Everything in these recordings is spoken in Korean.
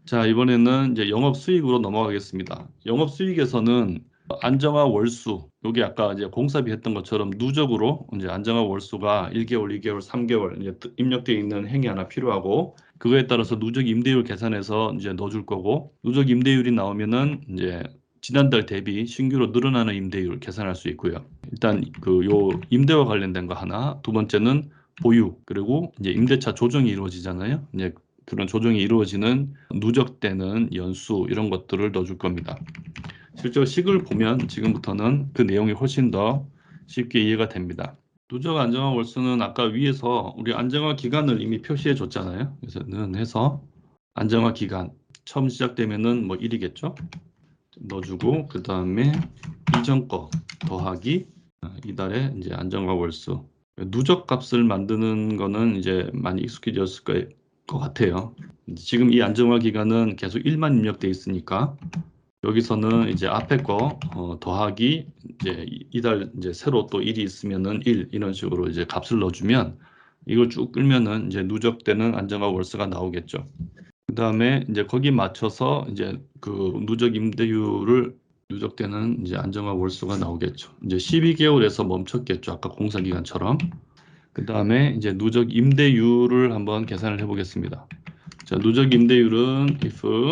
자, 이번에는 이제 영업 수익으로 넘어가겠습니다. 영업 수익에서는 안정화 월수, 요게 아까 이제 공사비 했던 것처럼 누적으로 이제 안정화 월수가 1개월, 2개월, 3개월 이제 입력되어 있는 행위 하나 필요하고, 그거에 따라서 누적 임대율 계산해서 이제 넣어줄 거고, 누적 임대율이 나오면은 이제 지난달 대비 신규로 늘어나는 임대율 계산할 수 있고요. 일단 그 요 임대와 관련된 거 하나, 두 번째는 보유, 그리고 이제 임대차 조정이 이루어지잖아요. 이제 그런 조정이 이루어지는 누적되는 연수 이런 것들을 넣어줄 겁니다. 실제로 식을 보면 지금부터는 그 내용이 훨씬 더 쉽게 이해가 됩니다. 누적 안정화 월수는 아까 위에서 우리 안정화 기간을 이미 표시해 줬잖아요. 그래서 는 해서 안정화 기간 처음 시작되면은 뭐 1이겠죠. 넣어주고 그 다음에 이전 거 더하기 이달에 이제 안정화 월수. 누적 값을 만드는 거는 이제 많이 익숙해졌을 것 같아요. 지금 이 안정화 기간은 계속 1만 입력돼 있으니까 여기서는 이제 앞에 거 더하기 이제 이달 이제 새로 또 1이 있으면은 1 이런 식으로 이제 값을 넣어주면 이걸 쭉 끌면은 이제 누적되는 안정화 월수가 나오겠죠. 그 다음에 이제 거기 맞춰서 이제 그 누적 임대율을 누적되는 이제 안정화 월수가 나오겠죠. 이제 12개월에서 멈췄겠죠. 아까 공사 기간처럼. 그 다음에 이제 누적 임대율을 한번 계산을 해보겠습니다. 자, 누적 임대율은 if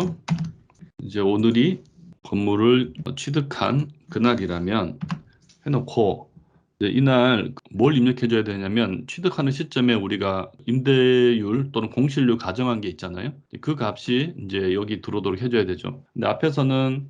이제 오늘이 건물을 취득한 그날이라면 해놓고 이제 이날 뭘 입력해줘야 되냐면 취득하는 시점에 우리가 임대율 또는 공실률 가정한 게 있잖아요. 그 값이 이제 여기 들어오도록 해줘야 되죠. 근데 앞에서는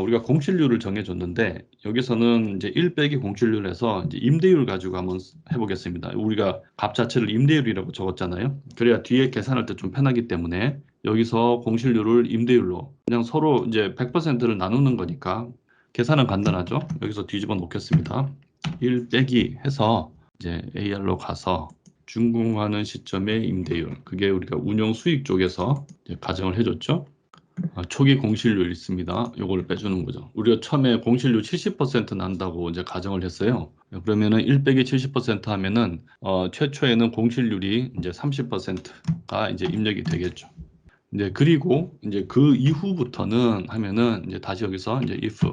우리가 공실률을 정해줬는데 여기서는 이제 1 빼기 공실률 해서 이제 임대율 가지고 한번 해보겠습니다. 우리가 값 자체를 임대율이라고 적었잖아요. 그래야 뒤에 계산할 때 좀 편하기 때문에 여기서 공실률을 임대율로 그냥 서로 이제 100%를 나누는 거니까 계산은 간단하죠. 여기서 뒤집어 놓겠습니다. 1 빼기 해서 이제 AR로 가서 준공하는 시점의 임대율. 그게 우리가 운용 수익 쪽에서 이제 가정을 해줬죠. 초기 공실률 있습니다. 요걸 빼주는 거죠. 우리가 처음에 공실률 70% 난다고 이제 가정을 했어요. 그러면은 1 빼기 70% 하면은 최초에는 공실률이 이제 30%가 이제 입력이 되겠죠. 이제 그리고 이제 그 이후부터는 하면은 이제 다시 여기서 이제 if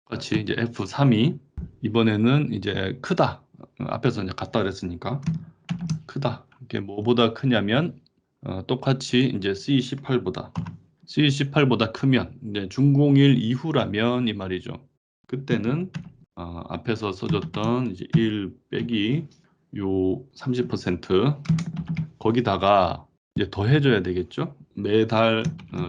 같이 이제 F3이 이번에는 이제 크다. 앞에서 이제 같다 그랬으니까 크다. 이게 뭐보다 크냐면 똑같이 이제 C18보다 크면 이제 준공일 이후라면 이 말이죠. 그때는 앞에서 써줬던 이제 1 빼기 요 30% 거기다가 이제 더해줘야 되겠죠. 매달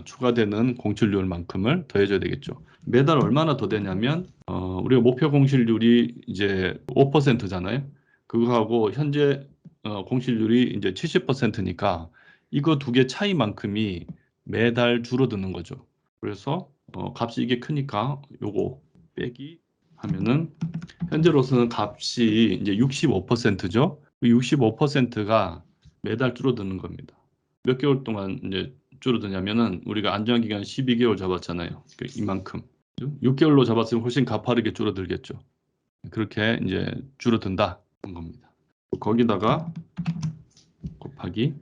추가되는 공실률만큼을 더해줘야 되겠죠. 매달 얼마나 더 되냐면 우리가 목표 공실률이 이제 5%잖아요. 그거하고 현재 공실률이 이제 70%니까 이거 두 개 차이만큼이 매달 줄어드는 거죠. 그래서 값이 이게 크니까 요거 빼기 하면은 현재로서는 값이 이제 65%죠. 그 65%가 매달 줄어드는 겁니다. 몇 개월 동안 이제 줄어드냐면은 우리가 안정기간 12개월 잡았잖아요. 이만큼. 6개월로 잡았으면 훨씬 가파르게 줄어들겠죠. 그렇게 이제 줄어든다는 겁니다. 거기다가 곱하기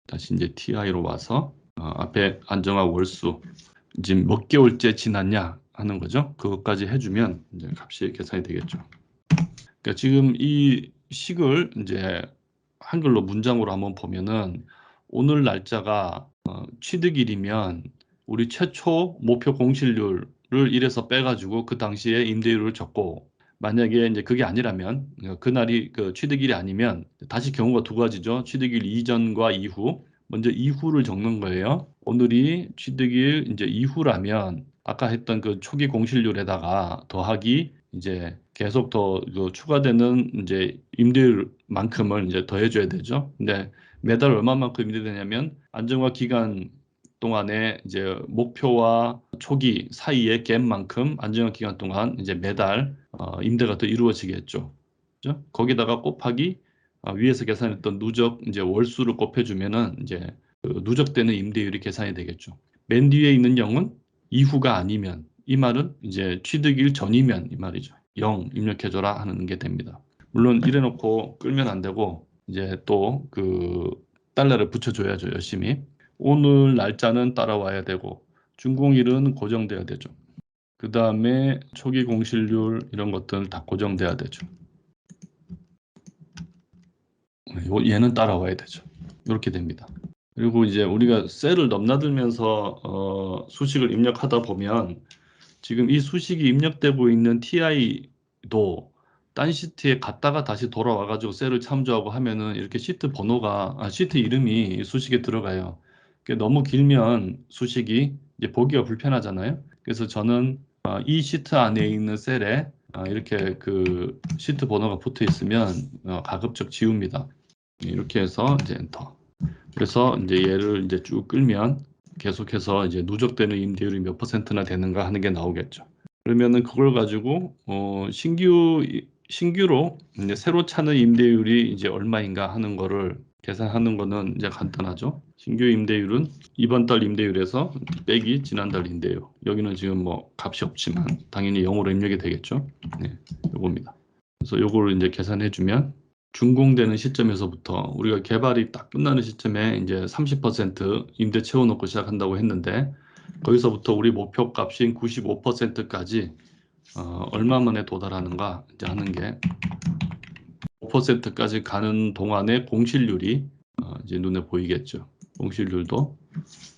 다시 이제 TI로 와서 앞에 안정화 월수 지금 몇 개월째 지났냐 하는 거죠. 그것까지 해주면 이제 값이 계산이 되겠죠. 그러니까 지금 이 식을 이제 한글로 문장으로 한번 보면은 오늘 날짜가 취득일이면 우리 최초 목표 공실률을 1에서 빼가지고 그 당시에 임대율을 적고 만약에 이제 그게 아니라면 그날이 그 취득일이 아니면 다시 경우가 두 가지죠. 취득일 이전과 이후. 먼저 이후를 적는 거예요. 오늘이 취득일 이제 이후라면 아까 했던 그 초기 공실률에다가 더하기 이제 계속 더 추가되는 이제 임대율만큼을 이제 더해줘야 되죠. 근데 매달 얼마만큼 임대되냐면 안정화 기간 동안에 이제 목표와 초기 사이의 갭만큼 안정화 기간 동안 이제 매달 임대가 더 이루어지겠죠. 그죠? 거기다가 곱하기 위에서 계산했던 누적 이제 월수를 곱해주면은 이제 그 누적되는 임대율이 계산이 되겠죠. 맨 뒤에 있는 0은 이후가 아니면 이 말은 이제 취득일 전이면 이 말이죠. 0 입력해줘라 하는 게 됩니다. 물론 이래놓고 끌면 안 되고 이제 또 그 달러를 붙여줘야죠, 열심히. 오늘 날짜는 따라와야 되고 준공일은 고정돼야 되죠. 그 다음에 초기 공실률 이런 것들 다 고정돼야 되죠. 얘는 따라와야 되죠. 이렇게 됩니다. 그리고 이제 우리가 셀을 넘나들면서 수식을 입력하다 보면 지금 이 수식이 입력되고 있는 TI도 딴 시트에 갔다가 다시 돌아와 가지고 셀을 참조하고 하면은 이렇게 시트 번호가 시트 이름이 이 수식에 들어가요. 그게 너무 길면 수식이 이제 보기가 불편하잖아요. 그래서 저는 이 시트 안에 있는 셀에 이렇게 그 시트 번호가 붙어 있으면 가급적 지웁니다. 이렇게 해서 이제 엔터. 그래서 이제 얘를 이제 쭉 끌면 계속해서 이제 누적되는 임대율이 몇 퍼센트나 되는가 하는 게 나오겠죠. 그러면은 그걸 가지고 신규로 이제 새로 차는 임대율이 이제 얼마인가 하는 거를 계산하는 거는 이제 간단하죠. 신규 임대율은 이번 달 임대율에서 빼기 지난달 임대율. 여기는 지금 뭐 값이 없지만 당연히 0으로 입력이 되겠죠. 네, 요겁니다. 그래서 요거를 이제 계산해 주면 준공되는 시점에서부터 우리가 개발이 딱 끝나는 시점에 이제 30% 임대 채워놓고 시작한다고 했는데 거기서부터 우리 목표 값인 95%까지 얼마 만에 도달하는가 이제 하는 게 5%까지 가는 동안의 공실률이 이제 눈에 보이겠죠. 공실률도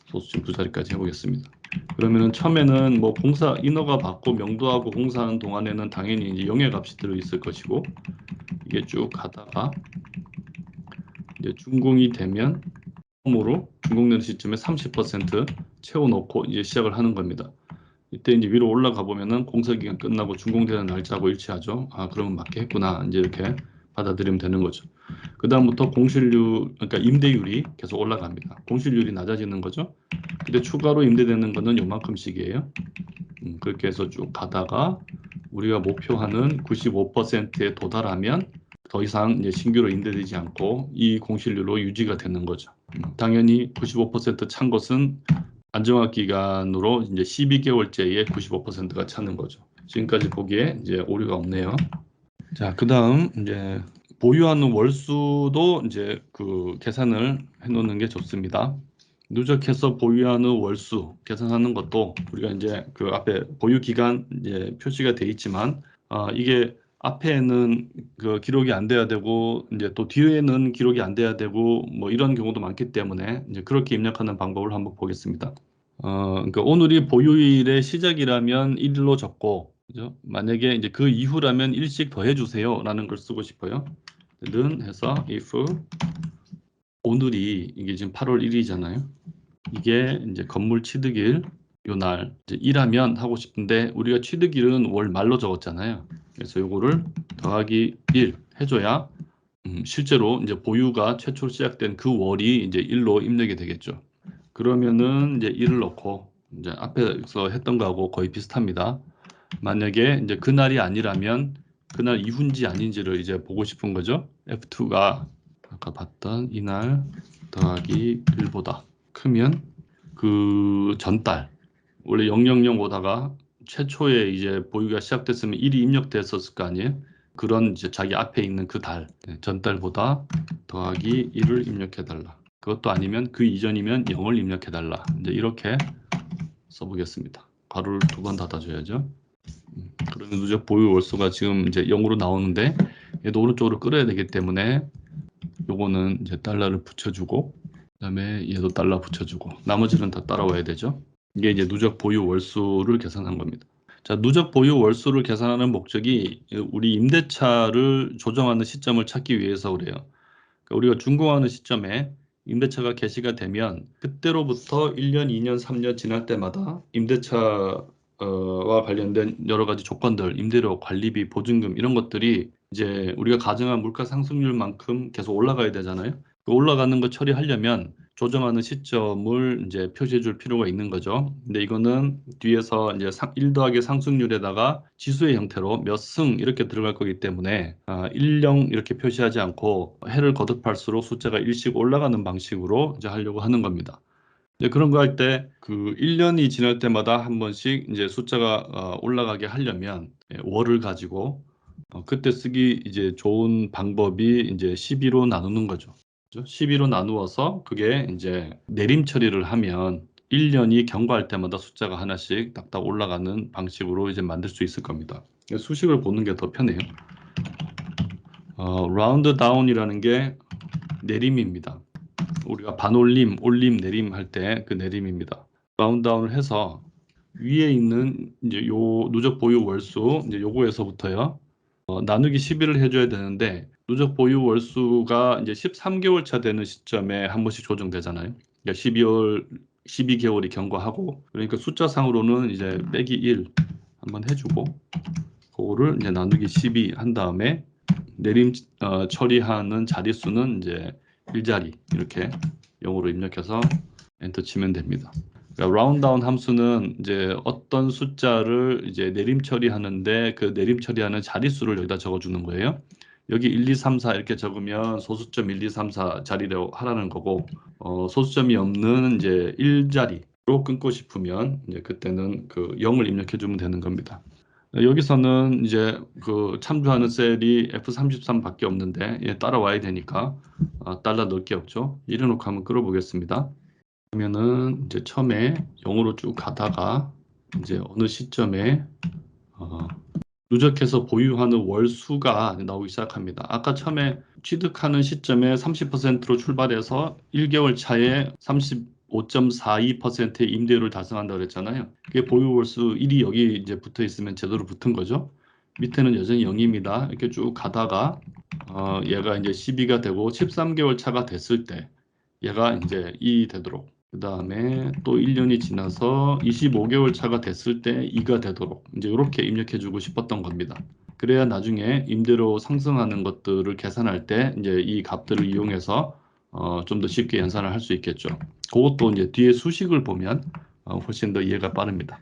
소수점 두 자리까지 해보겠습니다. 그러면은 처음에는 뭐 공사 인허가 받고 명도하고 공사하는 동안에는 당연히 이제 영해값이 들어 있을 것이고 이게 쭉 가다가 이제 준공이 되면 처음으로 준공되는 시점에 30% 채워놓고 이제 시작을 하는 겁니다. 이때 이제 위로 올라가 보면은 공사 기간 끝나고 준공되는 날짜하고 일치하죠. 그러면 맞게 했구나. 이제 이렇게 받아들이면 되는 거죠. 그 다음부터 공실률, 그러니까 임대율이 계속 올라갑니다. 공실률이 낮아지는 거죠. 근데 추가로 임대되는 거는 요만큼씩이에요. 그렇게 해서 쭉 가다가 우리가 목표하는 95%에 도달하면 더 이상 이제 신규로 임대되지 않고 이 공실률로 유지가 되는 거죠. 당연히 95%찬 것은 안정화 기간으로 이제 12개월째에 95%가 차는 거죠. 지금까지 보기에 이제 오류가 없네요. 자, 그다음 이제 보유하는 월수도 이제 그 계산을 해 놓는 게 좋습니다. 누적해서 보유하는 월수 계산하는 것도 우리가 이제 그 앞에 보유 기간 이제 표시가 돼 있지만 이게 앞에는 그 기록이 안 돼야 되고 이제 또 뒤에는 기록이 안 돼야 되고 뭐 이런 경우도 많기 때문에 이제 그렇게 입력하는 방법을 한번 보겠습니다. 그러니까 오늘이 보유일의 시작이라면 1일로 적고 그죠? 만약에 이제 그 이후라면 일씩 더해주세요 라는 걸 쓰고 싶어요. 는 해서 if 오늘이 이게 지금 8월 1일이잖아요. 이게 이제 건물 취득일 요 날 이제 일하면 하고 싶은데 우리가 취득일은 월 말로 적었잖아요. 그래서 요거를 더하기 1 해줘야 실제로 이제 보유가 최초로 시작된 그 월이 이제 1로 입력이 되겠죠. 그러면은 이제 1을 넣고 이제 앞에서 했던 거하고 거의 비슷합니다. 만약에 이제 그날이 아니라면 그날 이후인지 아닌지를 이제 보고 싶은 거죠. F2가 아까 봤던 이날 더하기 1보다 크면 그 전달 원래 000 오다가 최초에 이제 보유가 시작됐으면 1이 입력됐었을 거 아니에요. 그런 이제 자기 앞에 있는 그 달 전달보다 더하기 1을 입력해 달라. 그것도 아니면 그 이전이면 0을 입력해 달라. 이제 이렇게 써보겠습니다. 괄호를 두 번 닫아줘야죠. 그러면 누적 보유 월수가 지금 이제 0으로 나오는데 얘도 오른쪽으로 끌어야 되기 때문에 요거는 이제 달러를 붙여주고 그다음에 얘도 달러 붙여주고 나머지는 다 따라와야 되죠. 이게 이제 누적 보유 월수를 계산한 겁니다. 자, 누적 보유 월수를 계산하는 목적이 우리 임대차를 조정하는 시점을 찾기 위해서 그래요. 그러니까 우리가 준공하는 시점에 임대차가 개시가 되면 그때로부터 1년, 2년, 3년 지날 때마다 임대차와 관련된 여러 가지 조건들, 임대료, 관리비, 보증금 이런 것들이 이제 우리가 가정한 물가 상승률만큼 계속 올라가야 되잖아요. 그 올라가는 거 처리하려면 조정하는 시점을 이제 표시해 줄 필요가 있는 거죠. 근데 이거는 뒤에서 이제 1 더하기 상승률에다가 지수의 형태로 몇 승 이렇게 들어갈 거기 때문에 1, 0 이렇게 표시하지 않고 해를 거듭할수록 숫자가 1씩 올라가는 방식으로 이제 하려고 하는 겁니다. 이제 그런 거 할 때 그 1년이 지날 때마다 한 번씩 이제 숫자가 올라가게 하려면 월을 가지고 그때 쓰기 이제 좋은 방법이 이제 12로 나누는 거죠. 12로 나누어서 그게 이제 내림 처리를 하면 1년이 경과할 때마다 숫자가 하나씩 딱딱 올라가는 방식으로 이제 만들 수 있을 겁니다. 수식을 보는 게 더 편해요. 라운드 다운이라는 게 내림입니다. 우리가 반올림, 올림, 내림 할 때 그 내림입니다. 라운드 다운을 해서 위에 있는 이제 요 누적 보유 월수 이제 요거에서부터요. 나누기 12를 해줘야 되는데 누적 보유 월수가 이제 13개월 차 되는 시점에 한 번씩 조정되잖아요. 그러니까 12개월이 경과하고 그러니까 숫자상으로는 이제 빼기 1 한번 해주고 그거를 이제 나누기 12 한 다음에 내림 처리하는 자릿수는 이제 1자리 이렇게 0으로 입력해서 엔터 치면 됩니다. 그러니까 라운드다운 함수는 이제 어떤 숫자를 이제 내림 처리하는데 그 내림 처리하는 자릿수를 여기다 적어주는 거예요. 여기 1, 2, 3, 4 이렇게 적으면 소수점 1, 2, 3, 4 자리로 하라는 거고 소수점이 없는 이제 1자리로 끊고 싶으면 이제 그때는 그 0을 입력해 주면 되는 겁니다. 여기서는 이제 그 참조하는 셀이 F33밖에 없는데 얘 따라와야 되니까 달러 넣을 게 없죠. 이래놓고 한번 끌어보겠습니다. 그러면은 이제 처음에 0으로 쭉 가다가 이제 어느 시점에 누적해서 보유하는 월수가 나오기 시작합니다. 아까 처음에 취득하는 시점에 30%로 출발해서 1개월 차에 35.42%의 임대료를 달성한다고 그랬잖아요. 그게 보유 월수 1이 여기 이제 붙어 있으면 제대로 붙은 거죠. 밑에는 여전히 0입니다. 이렇게 쭉 가다가 얘가 이제 12가 되고 13개월 차가 됐을 때 얘가 이제 2 되도록 그 다음에 또 1년이 지나서 25개월 차가 됐을 때 2가 되도록 이제 이렇게 입력해 주고 싶었던 겁니다. 그래야 나중에 임대료 상승하는 것들을 계산할 때 이제 이 값들을 이용해서 좀 더 쉽게 연산을 할 수 있겠죠. 그것도 이제 뒤에 수식을 보면 훨씬 더 이해가 빠릅니다.